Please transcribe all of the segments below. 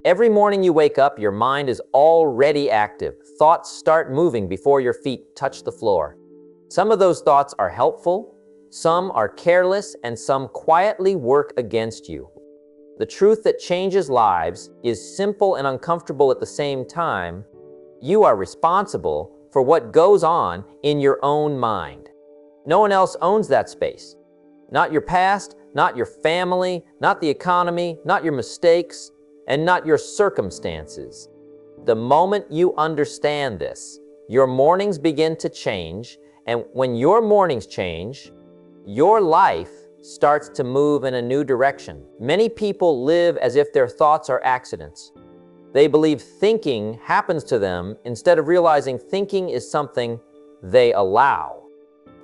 Every morning you wake up, your mind is already active. Thoughts start moving before your feet touch the floor. Some of those thoughts are helpful, some are careless, and some quietly work against you. The truth that changes lives is simple and uncomfortable at the same time. You are responsible for what goes on in your own mind. No one else owns that space. Not your past, not your family, not the economy, not your mistakes, and not your circumstances. The moment you understand this, your mornings begin to change, and when your mornings change, your life starts to move in a new direction. Many people live as if their thoughts are accidents. They believe thinking happens to them instead of realizing thinking is something they allow.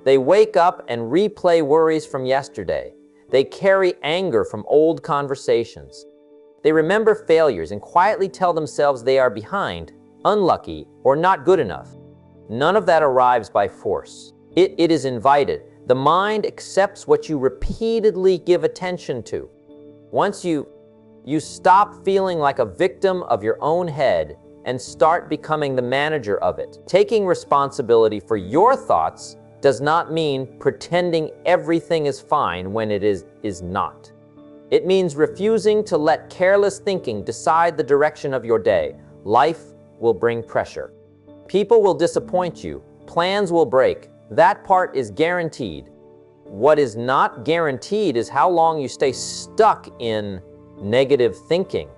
They wake up and replay worries from yesterday. They carry anger from old conversations. They remember failures and quietly tell themselves they are behind, unlucky, or not good enough. None of that arrives by force. It is invited. The mind accepts what you repeatedly give attention to. Once you stop feeling like a victim of your own head and start becoming the manager of it. Taking responsibility for your thoughts does not mean pretending everything is fine when it is not. It means refusing to let careless thinking decide the direction of your day. Life will bring pressure. People will disappoint you. Plans will break. That part is guaranteed. What is not guaranteed is how long you stay stuck in negative thinking.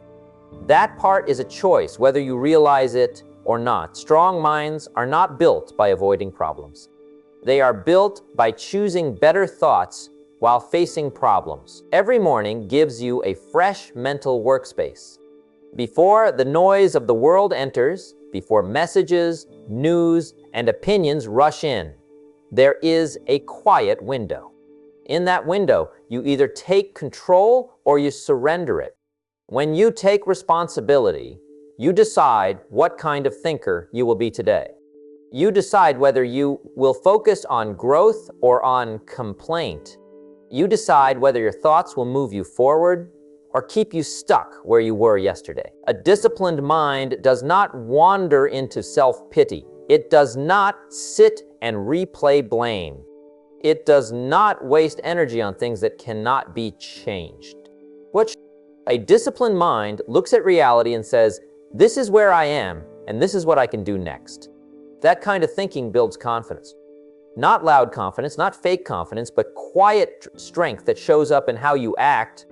That part is a choice, whether you realize it or not. Strong minds are not built by avoiding problems. They are built by choosing better thoughts while facing problems. Every morning gives you a fresh mental workspace. Before the noise of the world enters, before messages, news, and opinions rush in, there is a quiet window. In that window, you either take control or you surrender it. When you take responsibility, you decide what kind of thinker you will be today. You decide whether you will focus on growth or on complaint. You decide whether your thoughts will move you forward or keep you stuck where you were yesterday. A disciplined mind does not wander into self-pity. It does not sit and replay blame. It does not waste energy on things that cannot be changed. A disciplined mind looks at reality and says, this is where I am, and this is what I can do next. That kind of thinking builds confidence. Not loud confidence, not fake confidence, but quiet strength that shows up in how you act,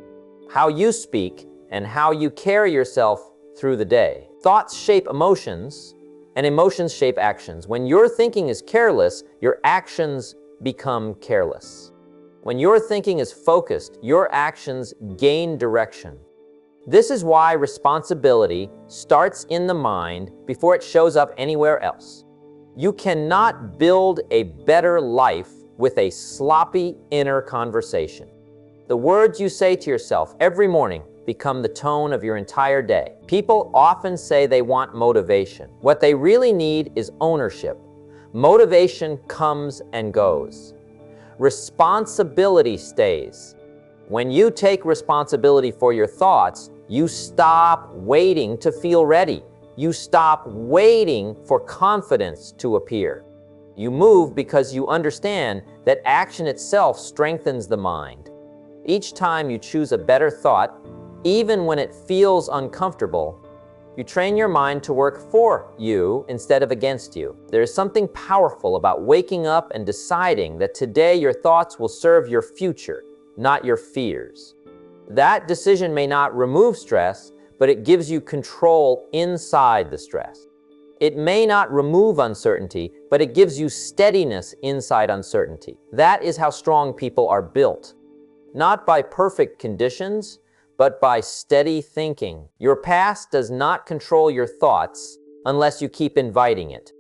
how you speak, and how you carry yourself through the day. Thoughts shape emotions, and emotions shape actions. When your thinking is careless, your actions become careless. When your thinking is focused, your actions gain direction. This is why responsibility starts in the mind before it shows up anywhere else. You cannot build a better life with a sloppy inner conversation. The words you say to yourself every morning become the tone of your entire day. People often say they want motivation. What they really need is ownership. Motivation comes and goes. Responsibility stays. When you take responsibility for your thoughts, you stop waiting to feel ready. You stop waiting for confidence to appear. You move because you understand that action itself strengthens the mind. Each time you choose a better thought, even when it feels uncomfortable, you train your mind to work for you instead of against you. There is something powerful about waking up and deciding that today your thoughts will serve your future, not your fears. That decision may not remove stress, but it gives you control inside the stress. It may not remove uncertainty, but it gives you steadiness inside uncertainty. That is how strong people are built. Not by perfect conditions, but by steady thinking. Your past does not control your thoughts unless you keep inviting it.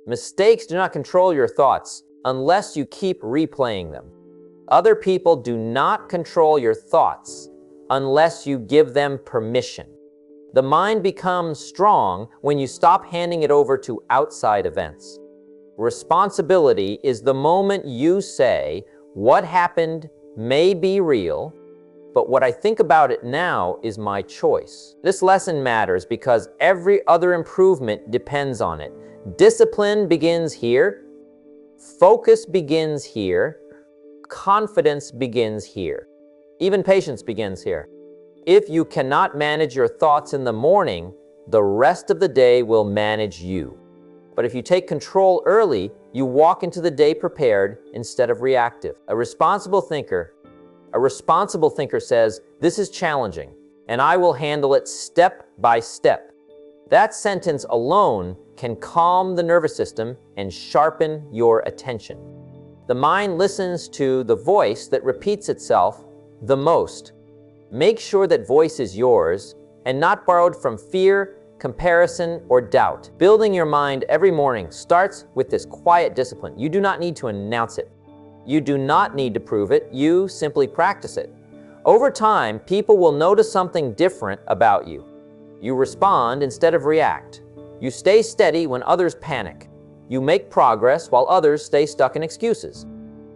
Mistakes do not control your thoughts unless you keep replaying them. Other people do not control your thoughts unless you give them permission. The mind becomes strong when you stop handing it over to outside events. Responsibility is the moment you say, what happened may be real, but what I think about it now is my choice. This lesson matters because every other improvement depends on it. Discipline begins here, focus begins here, confidence begins here. Even patience begins here. If you cannot manage your thoughts in the morning, the rest of the day will manage you. But if you take control early, you walk into the day prepared instead of reactive. A responsible thinker says, "This is challenging, and I will handle it step by step." That sentence alone can calm the nervous system and sharpen your attention. The mind listens to the voice that repeats itself the most. Make sure that voice is yours and not borrowed from fear, comparison, or doubt. Building your mind every morning starts with this quiet discipline. You do not need to announce it. You do not need to prove it. You simply practice it. Over time, people will notice something different about you. You respond instead of react. You stay steady when others panic. You make progress while others stay stuck in excuses.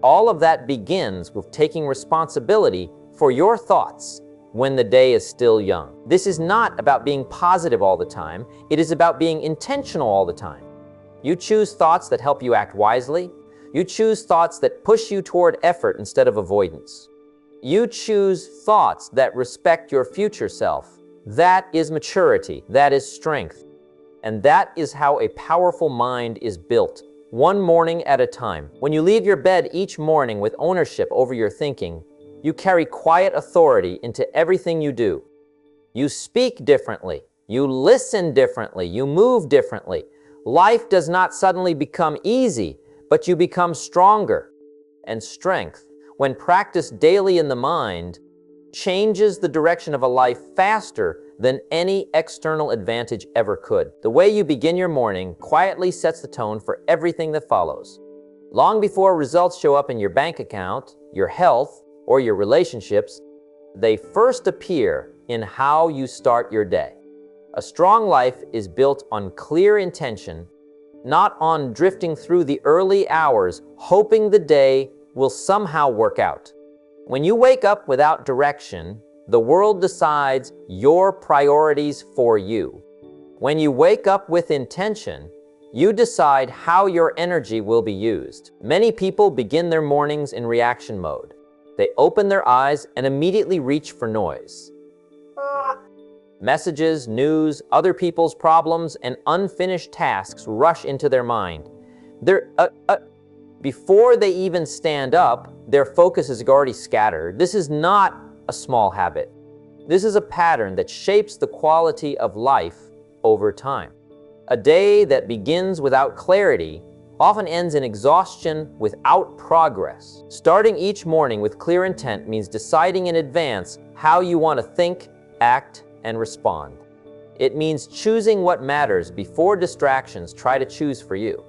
All of that begins with taking responsibility for your thoughts when the day is still young. This is not about being positive all the time. It is about being intentional all the time. You choose thoughts that help you act wisely. You choose thoughts that push you toward effort instead of avoidance. You choose thoughts that respect your future self. That is maturity. That is strength. And that is how a powerful mind is built, one morning at a time. When you leave your bed each morning with ownership over your thinking, you carry quiet authority into everything you do. You speak differently. You listen differently. You move differently. Life does not suddenly become easy, but you become stronger. And strength, when practiced daily in the mind, changes the direction of a life faster than any external advantage ever could. The way you begin your morning quietly sets the tone for everything that follows. Long before results show up in your bank account, your health, or your relationships, they first appear in how you start your day. A strong life is built on clear intention, not on drifting through the early hours, hoping the day will somehow work out. When you wake up without direction, the world decides your priorities for you. When you wake up with intention, you decide how your energy will be used. Many people begin their mornings in reaction mode. They open their eyes and immediately reach for noise. Messages, news, other people's problems, and unfinished tasks rush into their mind. Before they even stand up, their focus is already scattered. This is not a small habit. This is a pattern that shapes the quality of life over time. A day that begins without clarity often ends in exhaustion without progress. Starting each morning with clear intent means deciding in advance how you want to think, act, and respond. It means choosing what matters before distractions try to choose for you.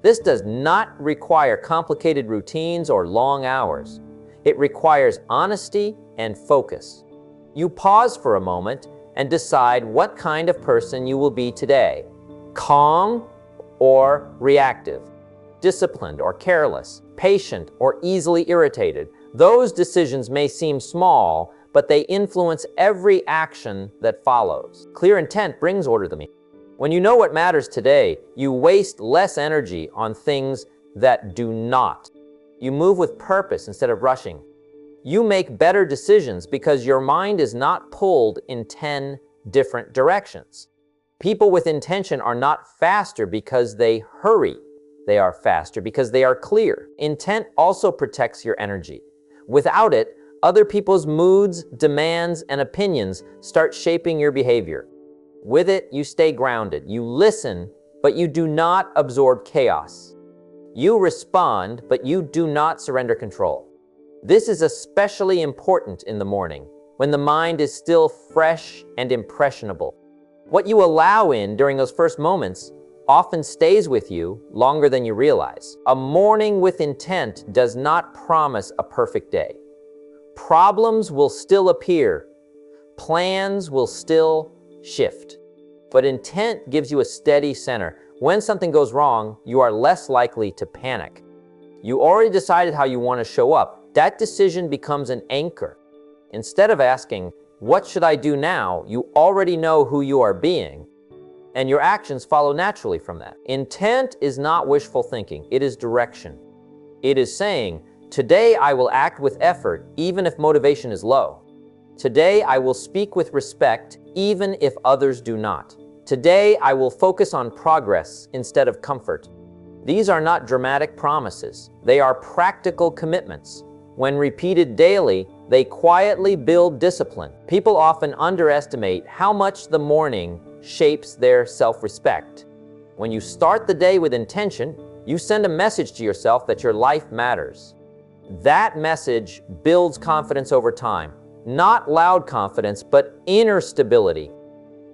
This does not require complicated routines or long hours. It requires honesty and focus. You pause for a moment and decide what kind of person you will be today: calm or reactive, disciplined or careless, patient or easily irritated. Those decisions may seem small, but they influence every action that follows. Clear intent brings order to me. When you know what matters today, you waste less energy on things that do not. You move with purpose instead of rushing. You make better decisions because your mind is not pulled in 10 different directions. People with intention are not faster because they hurry. They are faster because they are clear. Intent also protects your energy. Without it, other people's moods, demands, and opinions start shaping your behavior. With it, you stay grounded. You listen, but you do not absorb chaos. You respond, but you do not surrender control. This is especially important in the morning, when the mind is still fresh and impressionable. What you allow in during those first moments often stays with you longer than you realize. A morning with intent does not promise a perfect day. Problems will still appear. Plans will still shift. But intent gives you a steady center. When something goes wrong, you are less likely to panic. You already decided how you want to show up. That decision becomes an anchor. Instead of asking, "What should I do now?" you already know who you are being, and your actions follow naturally from that. Intent is not wishful thinking, it is direction. It is saying, "Today I will act with effort even if motivation is low. Today I will speak with respect even if others do not. Today I will focus on progress instead of comfort." These are not dramatic promises, they are practical commitments. When repeated daily, they quietly build discipline. People often underestimate how much the morning shapes their self-respect. When you start the day with intention, you send a message to yourself that your life matters. That message builds confidence over time. Not loud confidence, but inner stability.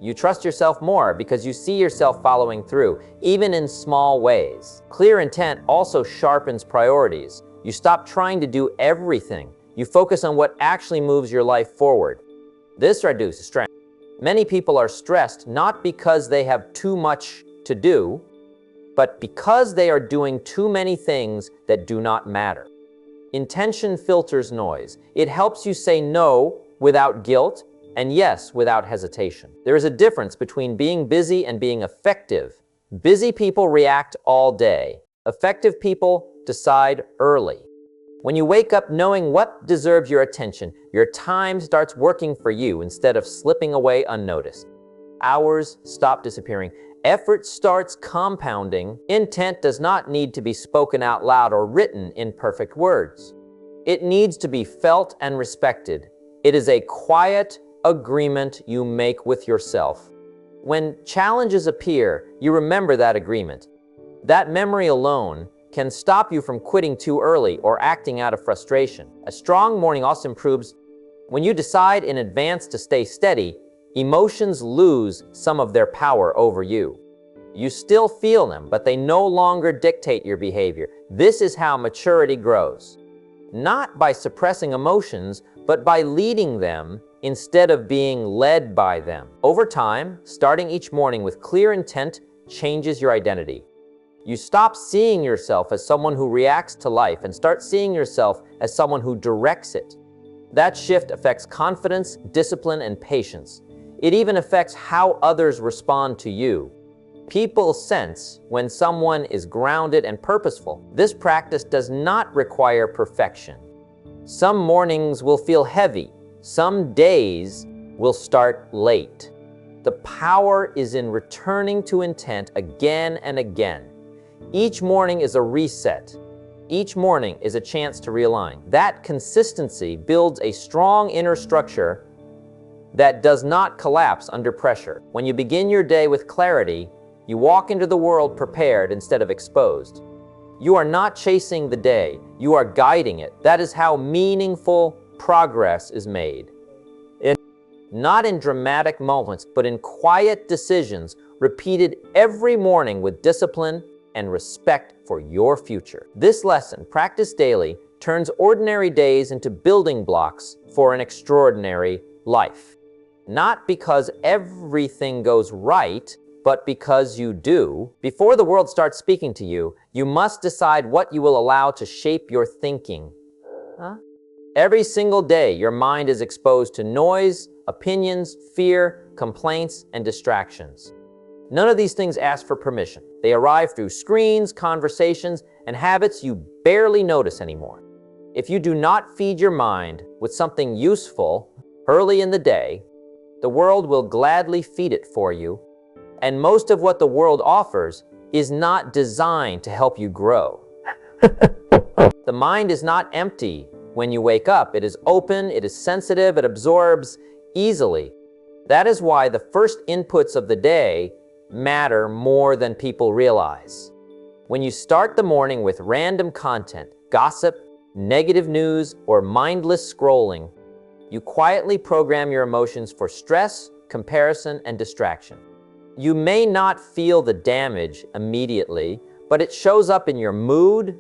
You trust yourself more because you see yourself following through, even in small ways. Clear intent also sharpens priorities. You stop trying to do everything. You focus on what actually moves your life forward. This reduces stress. Many people are stressed not because they have too much to do, but because they are doing too many things that do not matter. Intention filters noise. It helps you say no without guilt and yes without hesitation. There is a difference between being busy and being effective. Busy people react all day. Effective people decide early. When you wake up knowing what deserves your attention, your time starts working for you instead of slipping away unnoticed. Hours stop disappearing. Effort starts compounding. Intent does not need to be spoken out loud or written in perfect words. It needs to be felt and respected. It is a quiet agreement you make with yourself. When challenges appear, you remember that agreement. That memory alone can stop you from quitting too early or acting out of frustration. A strong morning also improves. When you decide in advance to stay steady, emotions lose some of their power over you. You still feel them, but they no longer dictate your behavior. This is how maturity grows. Not by suppressing emotions, but by leading them instead of being led by them. Over time, starting each morning with clear intent changes your identity. You stop seeing yourself as someone who reacts to life and start seeing yourself as someone who directs it. That shift affects confidence, discipline, and patience. It even affects how others respond to you. People sense when someone is grounded and purposeful. This practice does not require perfection. Some mornings will feel heavy. Some days will start late. The power is in returning to intent again and again. Each morning is a reset. Each morning is a chance to realign. That consistency builds a strong inner structure that does not collapse under pressure. When you begin your day with clarity, you walk into the world prepared instead of exposed. You are not chasing the day, you are guiding it. That is how meaningful progress is made. Not in dramatic moments, but in quiet decisions repeated every morning with discipline and respect for your future. This lesson, practiced daily, turns ordinary days into building blocks for an extraordinary life. Not because everything goes right, but because you do. Before the world starts speaking to you, you must decide what you will allow to shape your thinking. Every single day, your mind is exposed to noise, opinions, fear, complaints, and distractions. None of these things ask for permission. They arrive through screens, conversations, and habits you barely notice anymore. If you do not feed your mind with something useful early in the day, the world will gladly feed it for you, and most of what the world offers is not designed to help you grow. The mind is not empty when you wake up. It is open, it is sensitive, it absorbs easily. That is why the first inputs of the day matter more than people realize. When you start the morning with random content, gossip, negative news, or mindless scrolling, you quietly program your emotions for stress, comparison, and distraction. You may not feel the damage immediately, but it shows up in your mood,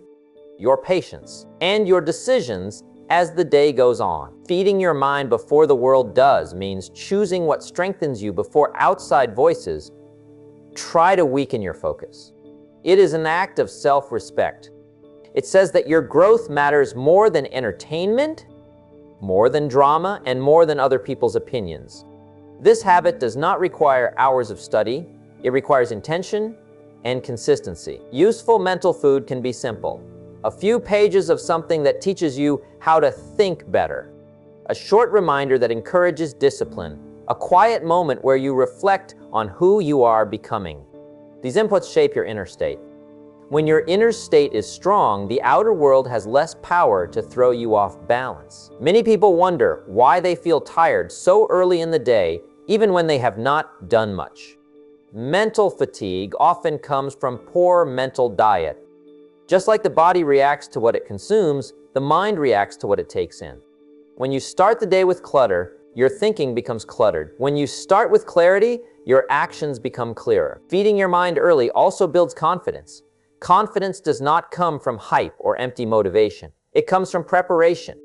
your patience, and your decisions as the day goes on. Feeding your mind before the world does means choosing what strengthens you before outside voices try to weaken your focus. It is an act of self-respect. It says that your growth matters more than entertainment, more than drama, and more than other people's opinions. This habit does not require hours of study. It requires intention and consistency. Useful mental food can be simple. A few pages of something that teaches you how to think better. A short reminder that encourages discipline. A quiet moment where you reflect on who you are becoming. These inputs shape your inner state. When your inner state is strong, the outer world has less power to throw you off balance. Many people wonder why they feel tired so early in the day, even when they have not done much. Mental fatigue often comes from poor mental diet. Just like the body reacts to what it consumes, the mind reacts to what it takes in. When you start the day with clutter, your thinking becomes cluttered. When you start with clarity, your actions become clearer. Feeding your mind early also builds confidence. Confidence does not come from hype or empty motivation. It comes from preparation.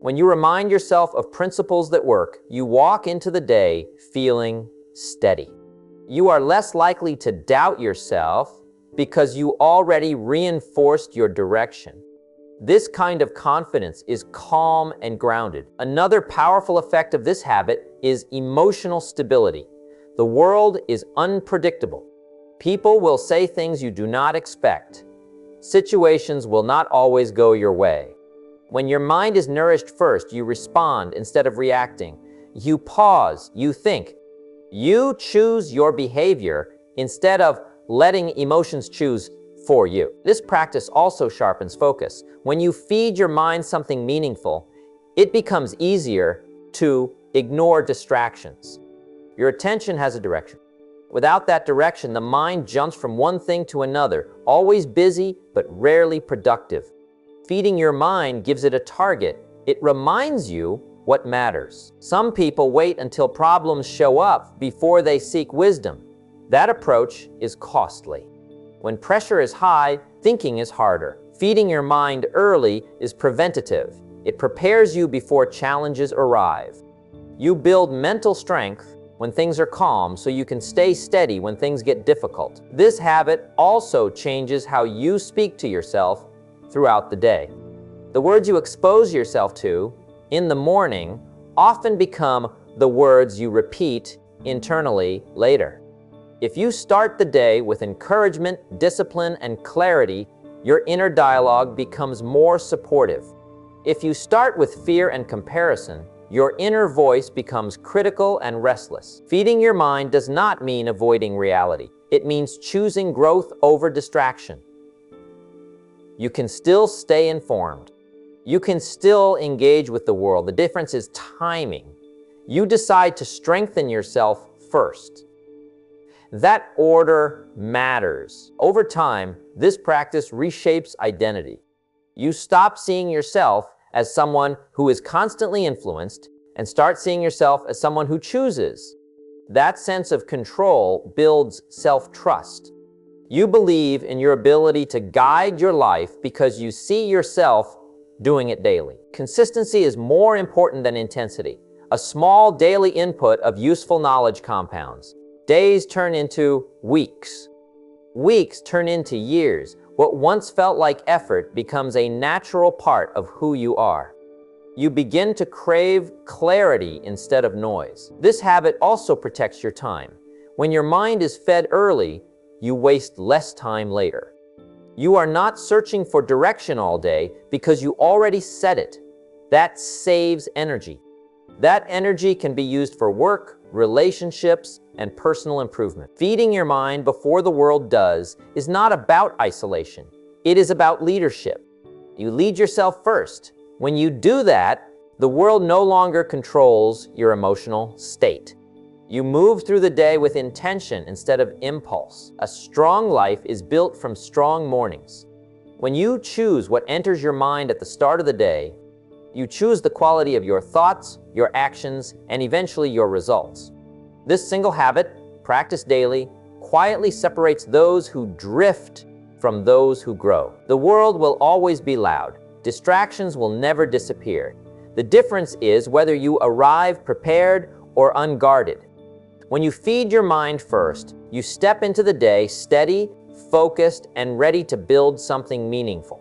When you remind yourself of principles that work, you walk into the day feeling steady. You are less likely to doubt yourself because you already reinforced your direction. This kind of confidence is calm and grounded. Another powerful effect of this habit is emotional stability. The world is unpredictable. People will say things you do not expect. Situations will not always go your way. When your mind is nourished first, you respond instead of reacting. You pause, you think. You choose your behavior instead of letting emotions choose for you. This practice also sharpens focus. When you feed your mind something meaningful, it becomes easier to ignore distractions. Your attention has a direction. Without that direction, the mind jumps from one thing to another, always busy but rarely productive. Feeding your mind gives it a target. It reminds you what matters. Some people wait until problems show up before they seek wisdom. That approach is costly. When pressure is high, thinking is harder. Feeding your mind early is preventative. It prepares you before challenges arrive. You build mental strength when things are calm so you can stay steady when things get difficult. This habit also changes how you speak to yourself throughout the day. The words you expose yourself to in the morning often become the words you repeat internally later. If you start the day with encouragement, discipline, and clarity, your inner dialogue becomes more supportive. If you start with fear and comparison, your inner voice becomes critical and restless. Feeding your mind does not mean avoiding reality. It means choosing growth over distraction. You can still stay informed. You can still engage with the world. The difference is timing. You decide to strengthen yourself first. That order matters. Over time, this practice reshapes identity. You stop seeing yourself as someone who is constantly influenced and start seeing yourself as someone who chooses. That sense of control builds self-trust. You believe in your ability to guide your life because you see yourself doing it daily. Consistency is more important than intensity. A small daily input of useful knowledge compounds. Days turn into weeks. Weeks turn into years. What once felt like effort becomes a natural part of who you are. You begin to crave clarity instead of noise. This habit also protects your time. When your mind is fed early, you waste less time later. You are not searching for direction all day because you already set it. That saves energy. That energy can be used for work, relationships, and personal improvement. Feeding your mind before the world does is not about isolation. It is about leadership. You lead yourself first. When you do that, the world no longer controls your emotional state. You move through the day with intention instead of impulse. A strong life is built from strong mornings. When you choose what enters your mind at the start of the day, you choose the quality of your thoughts, your actions, and eventually your results. This single habit, practiced daily, quietly separates those who drift from those who grow. The world will always be loud. Distractions will never disappear. The difference is whether you arrive prepared or unguarded. When you feed your mind first, you step into the day steady, focused, and ready to build something meaningful.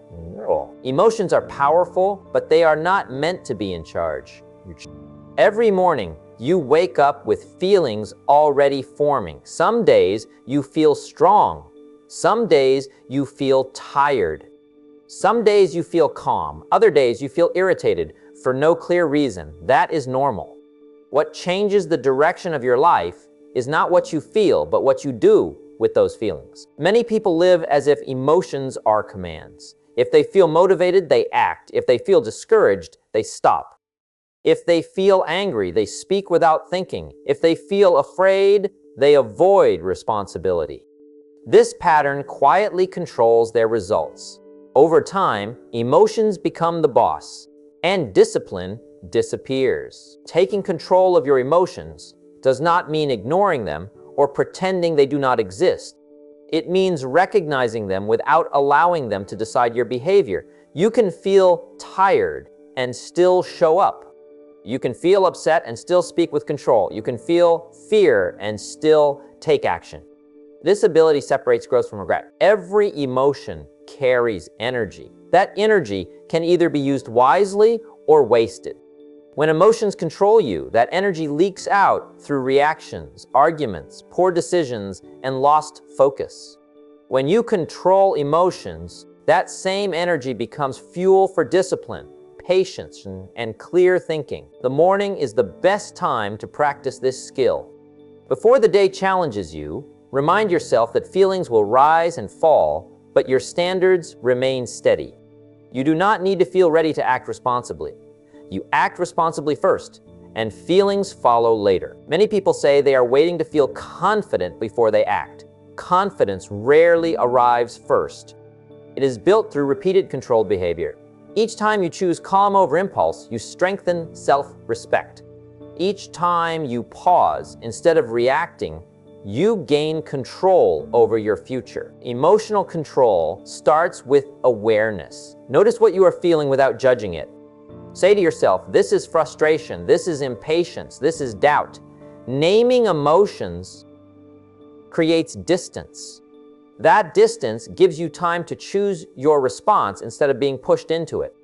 Emotions are powerful, but they are not meant to be in charge. Every morning, you wake up with feelings already forming. Some days you feel strong. Some days you feel tired. Some days you feel calm. Other days you feel irritated for no clear reason. That is normal. What changes the direction of your life is not what you feel, but what you do with those feelings. Many people live as if emotions are commands. If they feel motivated, they act. If they feel discouraged, they stop. If they feel angry, they speak without thinking. If they feel afraid, they avoid responsibility. This pattern quietly controls their results. Over time, emotions become the boss, and discipline disappears. Taking control of your emotions does not mean ignoring them or pretending they do not exist. It means recognizing them without allowing them to decide your behavior. You can feel tired and still show up. You can feel upset and still speak with control. You can feel fear and still take action. This ability separates growth from regret. Every emotion carries energy. That energy can either be used wisely or wasted. When emotions control you, that energy leaks out through reactions, arguments, poor decisions, and lost focus. When you control emotions, that same energy becomes fuel for discipline, patience, and clear thinking. The morning is the best time to practice this skill. Before the day challenges you, remind yourself that feelings will rise and fall, but your standards remain steady. You do not need to feel ready to act responsibly. You act responsibly first, and feelings follow later. Many people say they are waiting to feel confident before they act. Confidence rarely arrives first. It is built through repeated controlled behavior. Each time you choose calm over impulse, you strengthen self-respect. Each time you pause instead of reacting, you gain control over your future. Emotional control starts with awareness. Notice what you are feeling without judging it. Say to yourself, this is frustration, this is impatience, this is doubt. Naming emotions creates distance. That distance gives you time to choose your response instead of being pushed into it.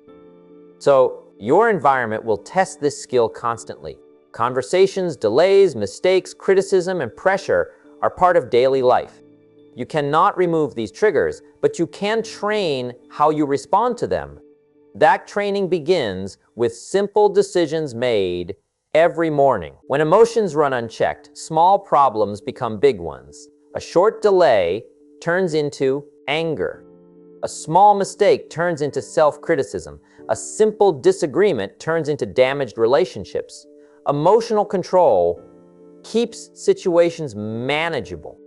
So, your environment will test this skill constantly. Conversations, delays, mistakes, criticism, and pressure are part of daily life. You cannot remove these triggers, but you can train how you respond to them. That training begins with simple decisions made every morning. When emotions run unchecked, small problems become big ones. A short delay turns into anger. A small mistake turns into self-criticism. A simple disagreement turns into damaged relationships. Emotional control keeps situations manageable.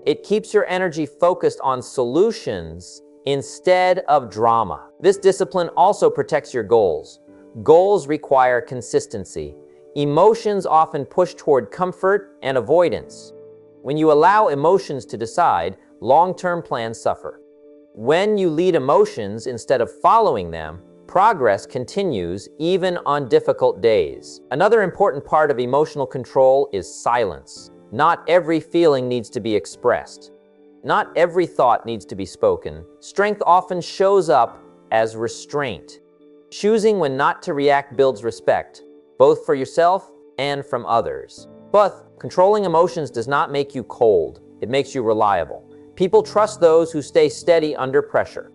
It keeps your energy focused on solutions instead of drama. This discipline also protects your goals. Goals require consistency. Emotions often push toward comfort and avoidance. When you allow emotions to decide, long-term plans suffer. When you lead emotions instead of following them, progress continues even on difficult days. Another important part of emotional control is silence. Not every feeling needs to be expressed. Not every thought needs to be spoken. Strength often shows up as restraint. Choosing when not to react builds respect, both for yourself and from others. But controlling emotions does not make you cold. It makes you reliable. People trust those who stay steady under pressure.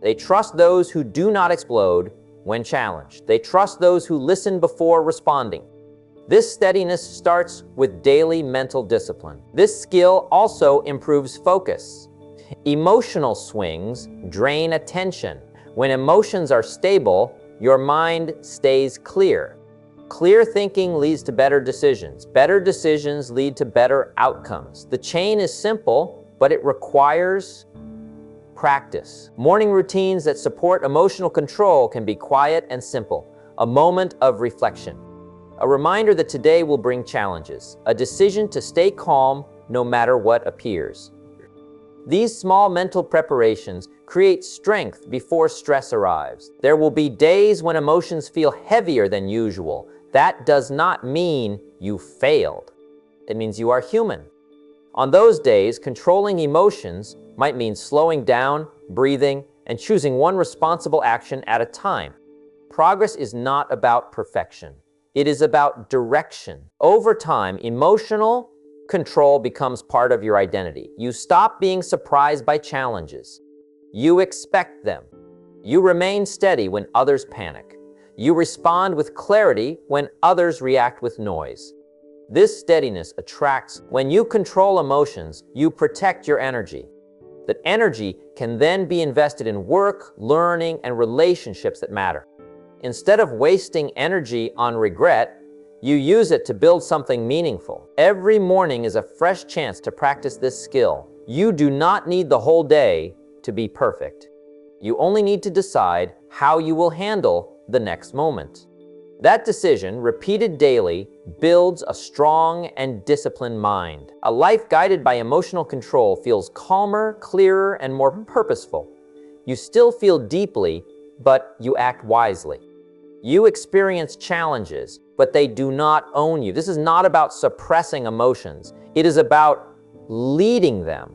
They trust those who do not explode when challenged. They trust those who listen before responding. This steadiness starts with daily mental discipline. This skill also improves focus. Emotional swings drain attention. When emotions are stable, your mind stays clear. Clear thinking leads to better decisions. Better decisions lead to better outcomes. The chain is simple, but it requires practice. Morning routines that support emotional control can be quiet and simple. A moment of reflection. A reminder that today will bring challenges. A decision to stay calm no matter what appears. These small mental preparations create strength before stress arrives. There will be days when emotions feel heavier than usual. That does not mean you failed. It means you are human. On those days, controlling emotions might mean slowing down, breathing, and choosing one responsible action at a time. Progress is not about perfection. It is about direction. Over time, emotional control becomes part of your identity. You stop being surprised by challenges. You expect them. You remain steady when others panic. You respond with clarity when others react with noise. This steadiness attracts. When you control emotions, you protect your energy. That energy can then be invested in work, learning, and relationships that matter. Instead of wasting energy on regret, you use it to build something meaningful. Every morning is a fresh chance to practice this skill. You do not need the whole day to be perfect. You only need to decide how you will handle the next moment. That decision, repeated daily, builds a strong and disciplined mind. A life guided by emotional control feels calmer, clearer, and more purposeful. You still feel deeply, but you act wisely. You experience challenges, but they do not own you. This is not about suppressing emotions. It is about leading them.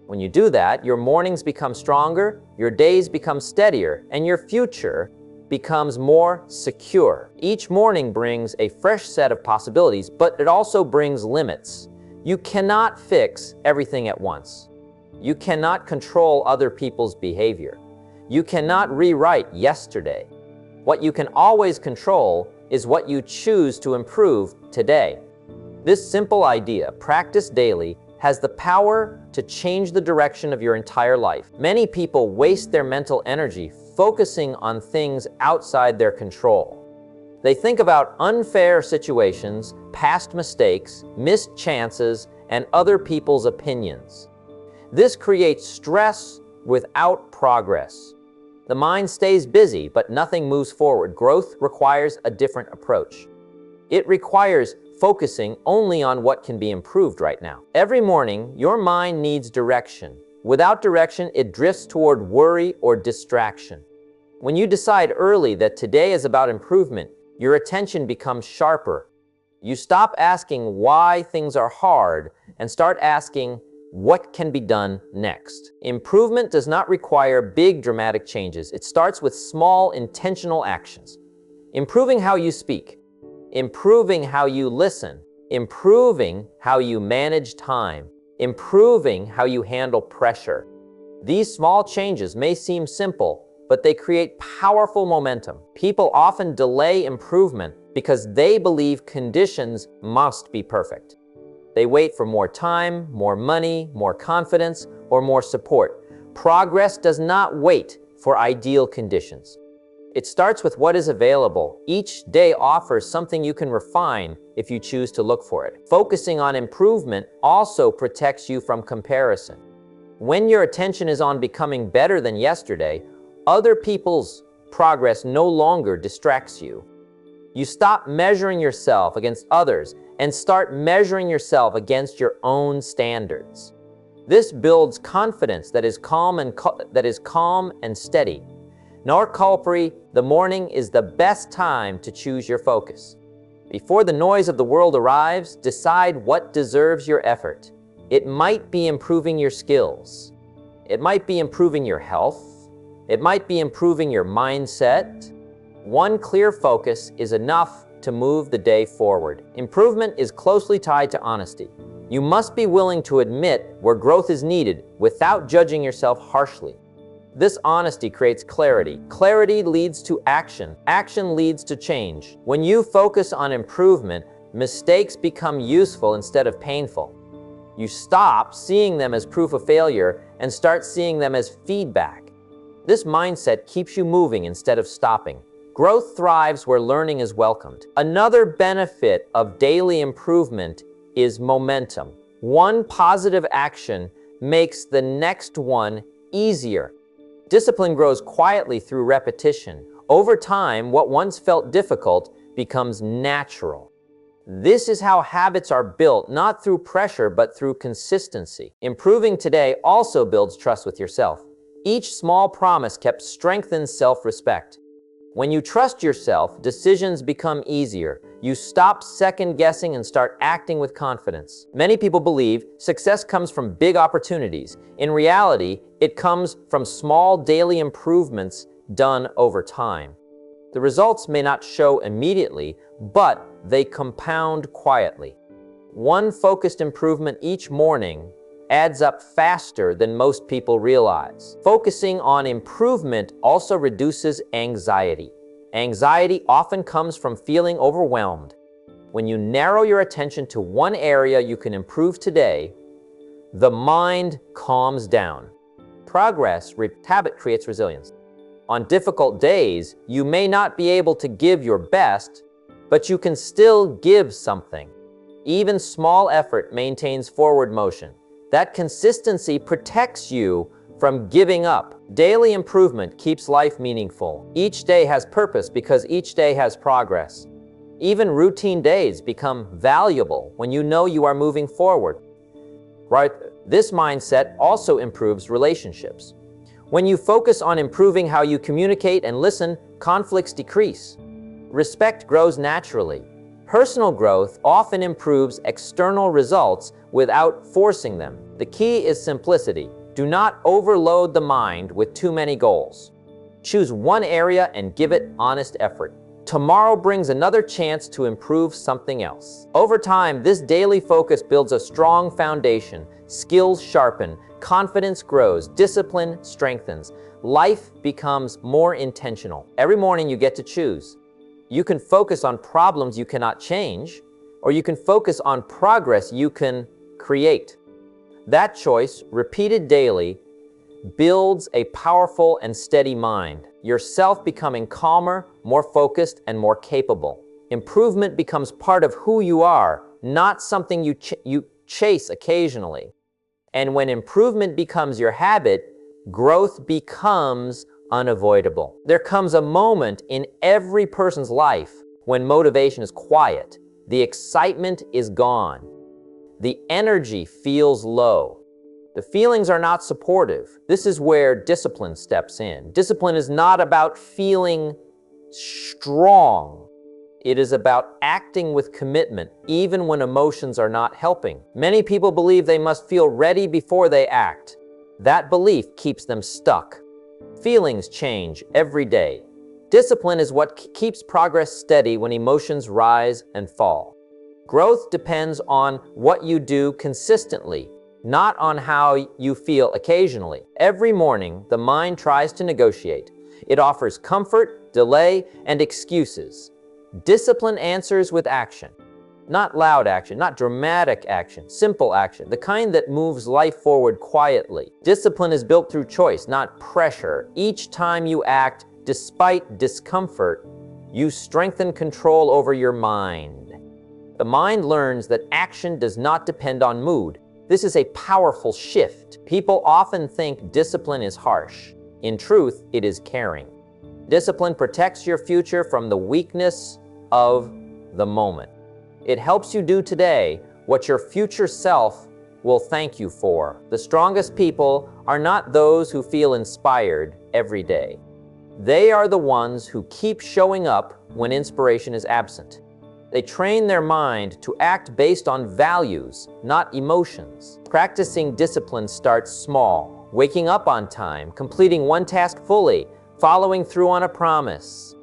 When you do that, your mornings become stronger, your days become steadier, and your future becomes more secure. Each morning brings a fresh set of possibilities, but it also brings limits. You cannot fix everything at once. You cannot control other people's behavior. You cannot rewrite yesterday. What you can always control is what you choose to improve today. This simple idea, practiced daily, has the power to change the direction of your entire life. Many people waste their mental energy focusing on things outside their control. They think about unfair situations, past mistakes, missed chances, and other people's opinions. This creates stress without progress. The mind stays busy, but nothing moves forward. Growth requires a different approach. It requires focusing only on what can be improved right now. Every morning, your mind needs direction. Without direction, it drifts toward worry or distraction. When you decide early that today is about improvement, your attention becomes sharper. You stop asking why things are hard and start asking what can be done next. Improvement does not require big dramatic changes. It starts with small intentional actions. Improving how you speak, improving how you listen, improving how you manage time, improving how you handle pressure. These small changes may seem simple, but they create powerful momentum. People often delay improvement because they believe conditions must be perfect. They wait for more time, more money, more confidence, or more support. Progress does not wait for ideal conditions. It starts with what is available. Each day offers something you can refine if you choose to look for it. Focusing on improvement also protects you from comparison. When your attention is on becoming better than yesterday, other people's progress no longer distracts you. You stop measuring yourself against others and start measuring yourself against your own standards. This builds confidence that is calm and steady. Nor Kalpri, the morning is the best time to choose your focus. Before the noise of the world arrives, decide what deserves your effort. It might be improving your skills. It might be improving your health. It might be improving your mindset. One clear focus is enough to move the day forward. Improvement is closely tied to honesty. You must be willing to admit where growth is needed without judging yourself harshly. This honesty creates clarity. Clarity leads to action. Action leads to change. When you focus on improvement, mistakes become useful instead of painful. You stop seeing them as proof of failure and start seeing them as feedback. This mindset keeps you moving instead of stopping. Growth thrives where learning is welcomed. Another benefit of daily improvement is momentum. One positive action makes the next one easier. Discipline grows quietly through repetition. Over time, what once felt difficult becomes natural. This is how habits are built, not through pressure, but through consistency. Improving today also builds trust with yourself. Each small promise kept strengthens self-respect. When you trust yourself, decisions become easier. You stop second-guessing and start acting with confidence. Many people believe success comes from big opportunities. In reality, it comes from small daily improvements done over time. The results may not show immediately, but they compound quietly. One focused improvement each morning adds up faster than most people realize. Focusing on improvement also reduces anxiety. Anxiety often comes from feeling overwhelmed. When you narrow your attention to one area you can improve today, the mind calms down. Habit creates resilience. On difficult days, you may not be able to give your best, but you can still give something. Even small effort maintains forward motion. That consistency protects you from giving up. Daily improvement keeps life meaningful. Each day has purpose because each day has progress. Even routine days become valuable when you know you are moving forward. Right? This mindset also improves relationships. When you focus on improving how you communicate and listen, conflicts decrease. Respect grows naturally. Personal growth often improves external results without forcing them. The key is simplicity. Do not overload the mind with too many goals. Choose one area and give it honest effort. Tomorrow brings another chance to improve something else. Over time, this daily focus builds a strong foundation. Skills sharpen, confidence grows, discipline strengthens. Life becomes more intentional. Every morning you get to choose. You can focus on problems you cannot change, or you can focus on progress you can create. That choice, repeated daily, builds a powerful and steady mind. Yourself becoming calmer, more focused, and more capable. Improvement becomes part of who you are, not something you chase occasionally. And when improvement becomes your habit, growth becomes unavoidable. There comes a moment in every person's life when motivation is quiet, the excitement is gone, the energy feels low. The feelings are not supportive. This is where discipline steps in. Discipline is not about feeling strong. It is about acting with commitment, even when emotions are not helping. Many people believe they must feel ready before they act. That belief keeps them stuck. Feelings change every day. Discipline is what keeps progress steady when emotions rise and fall. Growth depends on what you do consistently, not on how you feel occasionally. Every morning, the mind tries to negotiate. It offers comfort, delay, and excuses. Discipline answers with action. Not loud action, not dramatic action, simple action, the kind that moves life forward quietly. Discipline is built through choice, not pressure. Each time you act, despite discomfort, you strengthen control over your mind. The mind learns that action does not depend on mood. This is a powerful shift. People often think discipline is harsh. In truth, it is caring. Discipline protects your future from the weakness of the moment. It helps you do today what your future self will thank you for. The strongest people are not those who feel inspired every day. They are the ones who keep showing up when inspiration is absent. They train their mind to act based on values, not emotions. Practicing discipline starts small, waking up on time, completing one task fully, following through on a promise.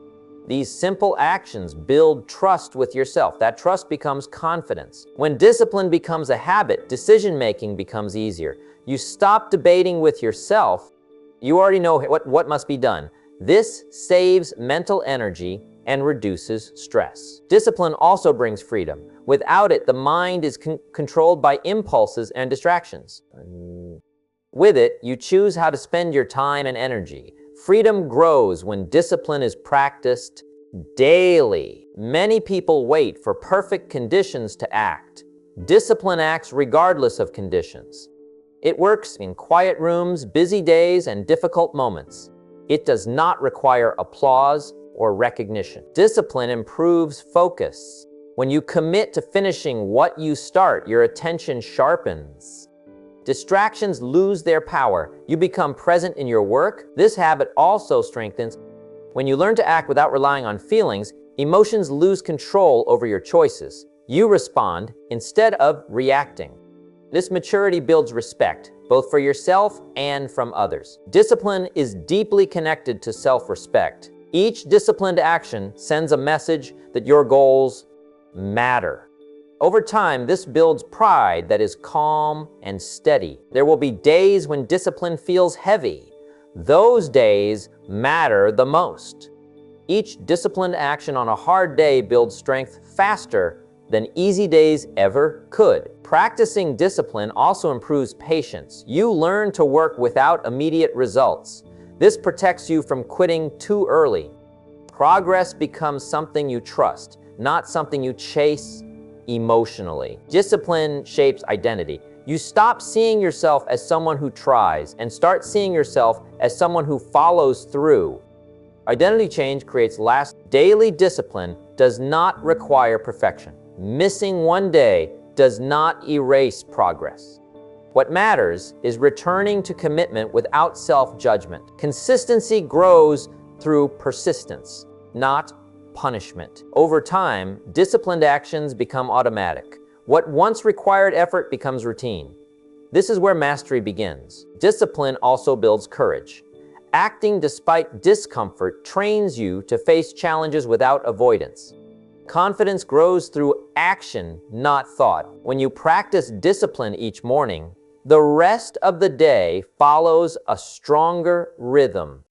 These simple actions build trust with yourself. That trust becomes confidence. When discipline becomes a habit, decision-making becomes easier. You stop debating with yourself. You already know what must be done. This saves mental energy and reduces stress. Discipline also brings freedom. Without it, the mind is controlled by impulses and distractions. With it, you choose how to spend your time and energy. Freedom grows when discipline is practiced daily. Many people wait for perfect conditions to act. Discipline acts regardless of conditions. It works in quiet rooms, busy days, and difficult moments. It does not require applause or recognition. Discipline improves focus. When you commit to finishing what you start, your attention sharpens. Distractions lose their power. You become present in your work. This habit also strengthens. When you learn to act without relying on feelings, emotions lose control over your choices. You respond instead of reacting. This maturity builds respect, both for yourself and from others. Discipline is deeply connected to self-respect. Each disciplined action sends a message that your goals matter. Over time, this builds pride that is calm and steady. There will be days when discipline feels heavy. Those days matter the most. Each disciplined action on a hard day builds strength faster than easy days ever could. Practicing discipline also improves patience. You learn to work without immediate results. This protects you from quitting too early. Progress becomes something you trust, not something you chase emotionally. Discipline shapes identity. You stop seeing yourself as someone who tries and start seeing yourself as someone who follows through. Identity change creates lasting. Daily discipline does not require perfection. Missing one day does not erase progress. What matters is returning to commitment without self-judgment. Consistency grows through persistence, not punishment. Over time, disciplined actions become automatic. What once required effort becomes routine. This is where mastery begins. Discipline also builds courage. Acting despite discomfort trains you to face challenges without avoidance. Confidence grows through action, not thought. When you practice discipline each morning, the rest of the day follows a stronger rhythm.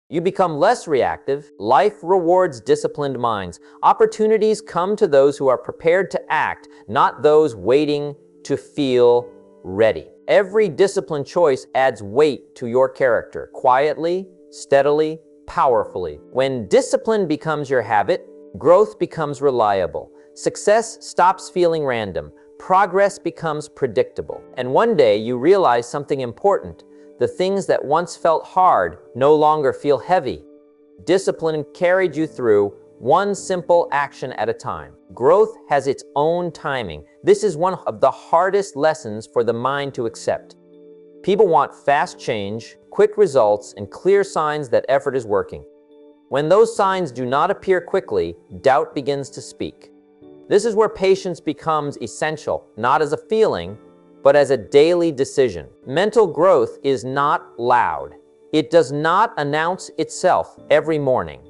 You become less reactive. Life rewards disciplined minds. Opportunities come to those who are prepared to act, not those waiting to feel ready. Every disciplined choice adds weight to your character, quietly, steadily, powerfully. When discipline becomes your habit, growth becomes reliable. Success stops feeling random. Progress becomes predictable. And one day you realize something important. The things that once felt hard no longer feel heavy. Discipline carried you through one simple action at a time. Growth has its own timing. This is one of the hardest lessons for the mind to accept. People want fast change, quick results, and clear signs that effort is working. When those signs do not appear quickly, doubt begins to speak. This is where patience becomes essential, not as a feeling, but as a daily decision. Mental growth is not loud. It does not announce itself every morning.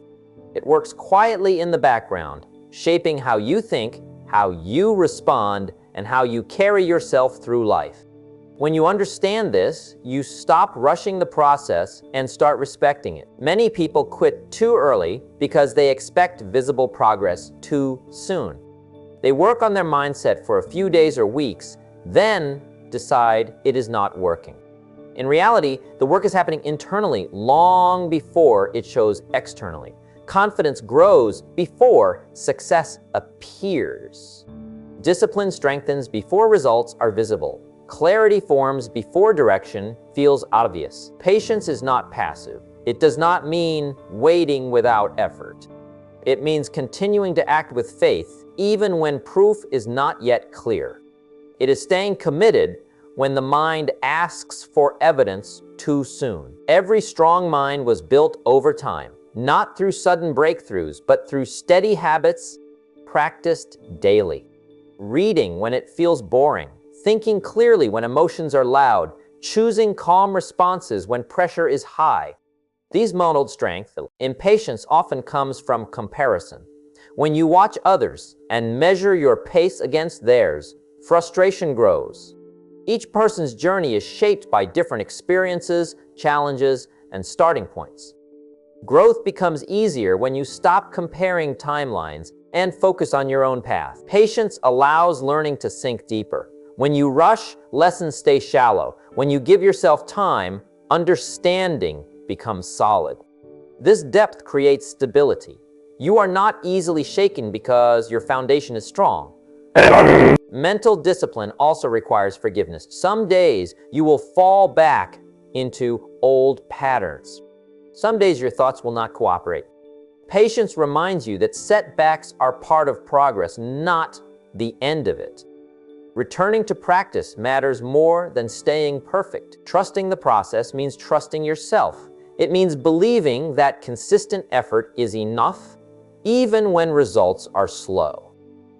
It works quietly in the background, shaping how you think, how you respond, and how you carry yourself through life. When you understand this, you stop rushing the process and start respecting it. Many people quit too early because they expect visible progress too soon. They work on their mindset for a few days or weeks, then decide it is not working. In reality, the work is happening internally long before it shows externally. Confidence grows before success appears. Discipline strengthens before results are visible. Clarity forms before direction feels obvious. Patience is not passive. It does not mean waiting without effort. It means continuing to act with faith even when proof is not yet clear. It is staying committed when the mind asks for evidence too soon. Every strong mind was built over time, not through sudden breakthroughs, but through steady habits practiced daily. Reading when it feels boring, thinking clearly when emotions are loud, choosing calm responses when pressure is high. These modeled strength. Impatience often comes from comparison. When you watch others and measure your pace against theirs, frustration grows. Each person's journey is shaped by different experiences, challenges, and starting points. Growth becomes easier when you stop comparing timelines and focus on your own path. Patience allows learning to sink deeper. When you rush, lessons stay shallow. When you give yourself time, understanding becomes solid. This depth creates stability. You are not easily shaken because your foundation is strong. Mental discipline also requires forgiveness. Some days you will fall back into old patterns. Some days your thoughts will not cooperate. Patience reminds you that setbacks are part of progress, not the end of it. Returning to practice matters more than staying perfect. Trusting the process means trusting yourself. It means believing that consistent effort is enough, even when results are slow.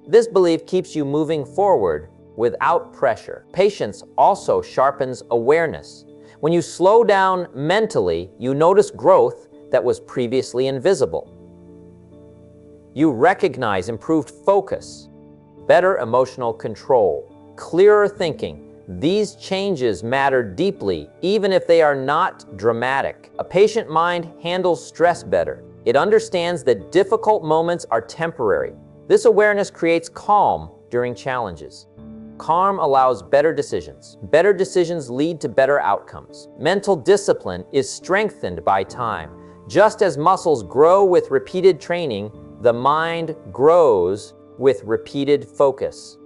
This belief keeps you moving forward without pressure. Patience also sharpens awareness. When you slow down mentally, you notice growth that was previously invisible. You recognize improved focus, better emotional control, clearer thinking. These changes matter deeply, even if they are not dramatic. A patient mind handles stress better. It understands that difficult moments are temporary. This awareness creates calm during challenges. Calm allows better decisions. Better decisions lead to better outcomes. Mental discipline is strengthened by time. Just as muscles grow with repeated training, the mind grows with repeated focus.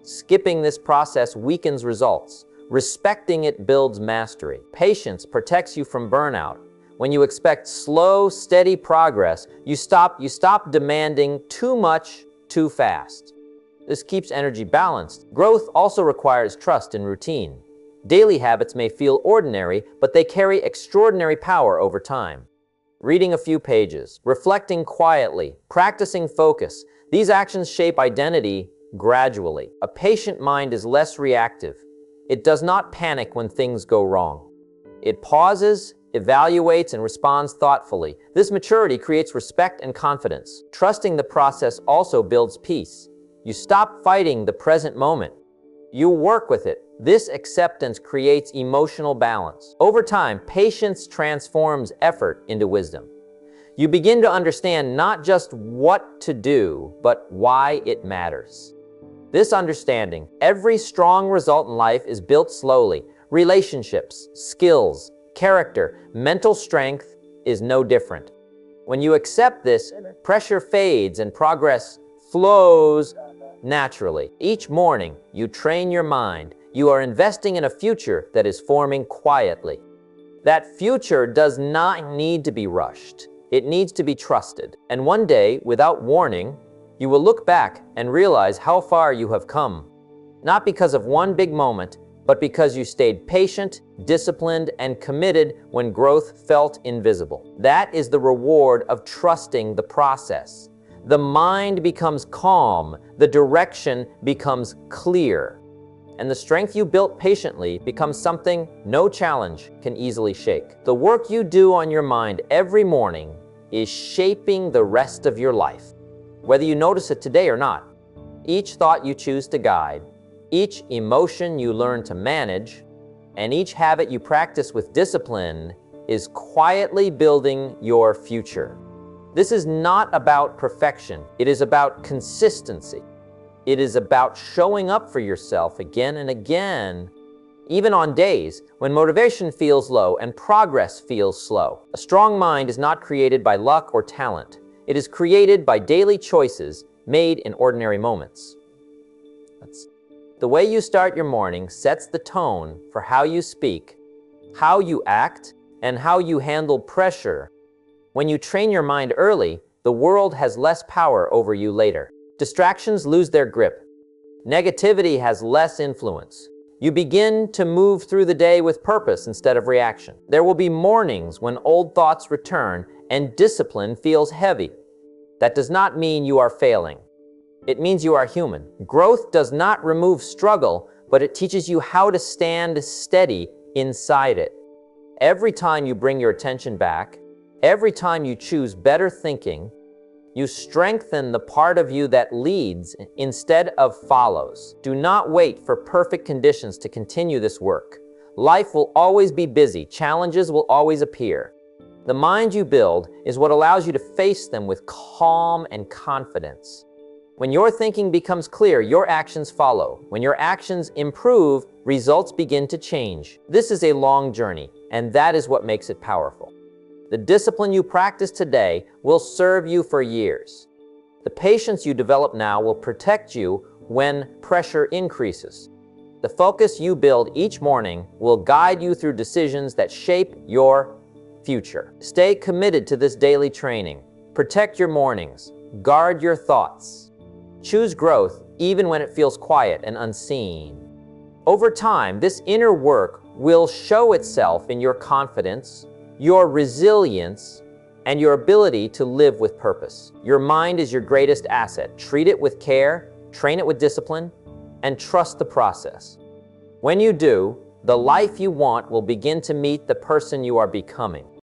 Skipping this process weakens results. Respecting it builds mastery. Patience protects you from burnout. When you expect slow, steady progress, you stop demanding too much too fast. This keeps energy balanced. Growth also requires trust in routine. Daily habits may feel ordinary, but they carry extraordinary power over time. Reading a few pages, reflecting quietly, practicing focus, these actions shape identity gradually. A patient mind is less reactive. It does not panic when things go wrong. It pauses, evaluates, and responds thoughtfully. This maturity creates respect and confidence. Trusting the process also builds peace. You stop fighting the present moment. You work with it. This acceptance creates emotional balance. Over time, patience transforms effort into wisdom. You begin to understand not just what to do, but why it matters. This understanding, every strong result in life is built slowly. Relationships, skills, character, mental strength is no different. When you accept this, pressure fades and progress flows naturally. Each morning, you train your mind. You are investing in a future that is forming quietly. That future does not need to be rushed. It needs to be trusted. And one day, without warning, you will look back and realize how far you have come. Not because of one big moment, but because you stayed patient, disciplined, and committed when growth felt invisible. That is the reward of trusting the process. The mind becomes calm, the direction becomes clear, and the strength you built patiently becomes something no challenge can easily shake. The work you do on your mind every morning is shaping the rest of your life, whether you notice it today or not. Each thought you choose to guide, each emotion you learn to manage, and each habit you practice with discipline is quietly building your future. This is not about perfection. It is about consistency. It is about showing up for yourself again and again, even on days when motivation feels low and progress feels slow. A strong mind is not created by luck or talent. It is created by daily choices made in ordinary moments. The way you start your morning sets the tone for how you speak, how you act, and how you handle pressure. When you train your mind early, the world has less power over you later. Distractions lose their grip. Negativity has less influence. You begin to move through the day with purpose instead of reaction. There will be mornings when old thoughts return and discipline feels heavy. That does not mean you are failing. It means you are human. Growth does not remove struggle, but it teaches you how to stand steady inside it. Every time you bring your attention back, every time you choose better thinking, you strengthen the part of you that leads instead of follows. Do not wait for perfect conditions to continue this work. Life will always be busy. Challenges will always appear. The mind you build is what allows you to face them with calm and confidence. When your thinking becomes clear, your actions follow. When your actions improve, results begin to change. This is a long journey, and that is what makes it powerful. The discipline you practice today will serve you for years. The patience you develop now will protect you when pressure increases. The focus you build each morning will guide you through decisions that shape your future. Stay committed to this daily training. Protect your mornings. Guard your thoughts. Choose growth even when it feels quiet and unseen. Over time, this inner work will show itself in your confidence, your resilience, and your ability to live with purpose. Your mind is your greatest asset. Treat it with care, train it with discipline, and trust the process. When you do, the life you want will begin to meet the person you are becoming.